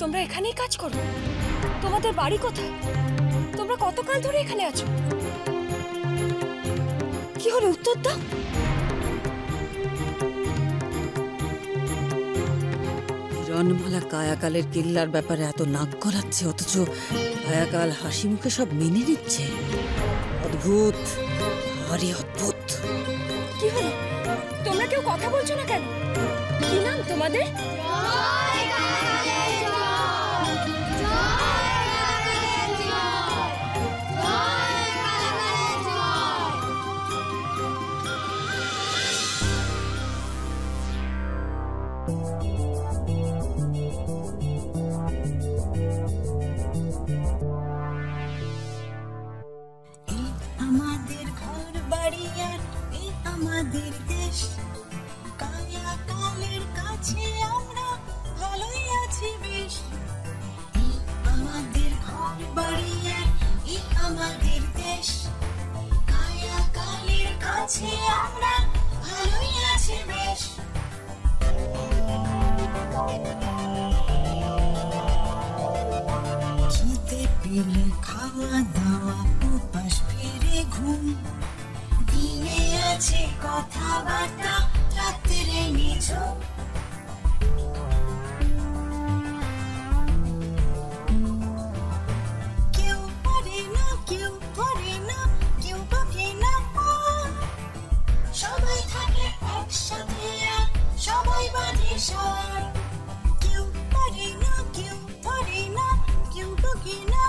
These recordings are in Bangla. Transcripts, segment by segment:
তোমরা এখানেই কাজ করো? তোমাদের বাড়ি কোথায়? তোমরা কতকাল ধরে এখানে আছো? কি হলো, উত্তর দাও। রণমালা কায়াকালের কিল্লার ব্যাপারে এত নাক গলাচ্ছে, অথচ কায়াকাল হাসি মুখে সব মেনে নিচ্ছে। অদ্ভুত, ভারী অদ্ভুত। কি হলো, তোমরা কেউ কথা বলছো না কেন? কি নাম তোমাদের? আমাদের ঘর বাড়ি আর এই আমাদের দেশ, কায়াকালের কাছে আমরা ভালোই আছি বেশ। এই আমাদের ঘর বাড়ি আর এই আমাদের দেশ, কায়াকালের কাছে আমরা ভালোই আছি বেশ। খিদে পেলে খাওয়া দাওয়া, উপাস ফিরে ঘুম, দিনে আছে কথাবার্তা, রাত্রে নিঝুম। কেউ পারে না, কেউ পারে না, কেউ পারে না, সবাই থাকে একসাথে আর সবাই বাঁধে সার। কেউ পারে না, কেউ পারে না, কেউ পারে না,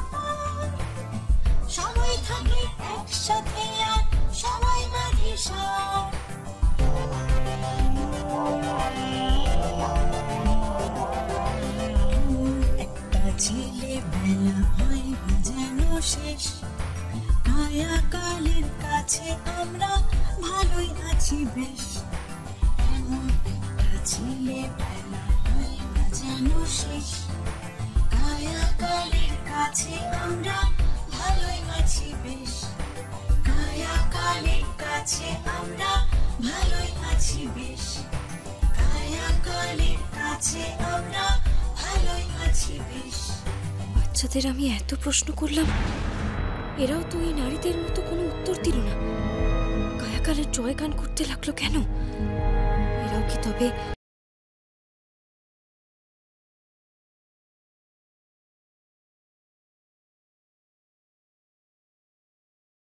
সবাই থাকে একসাথে আর সবাই বাঁধে সার। একটা ছেলে বেলা হয় যেন শেষ, কায়াকালের কাছে আমরা ভালোই আছি বেশ। এমন একটা ছেলে বেলা হয় যেন শেষ, কায়াকালের কাছে আমরা ভালোই আছি বেশ। কায়াকালের কাছে আমরা ভালোই আছি বেশ। কায়াকালের কাছে আমরা ভালোই আছি বেশ। বাচ্চাদের আমি এত প্রশ্ন করলাম, এরাও তো এই নারীদের মতো কোনো উত্তর দিল না। কায়াকালের জয়গান করতে লাগলো কেন? এরাও কি তবে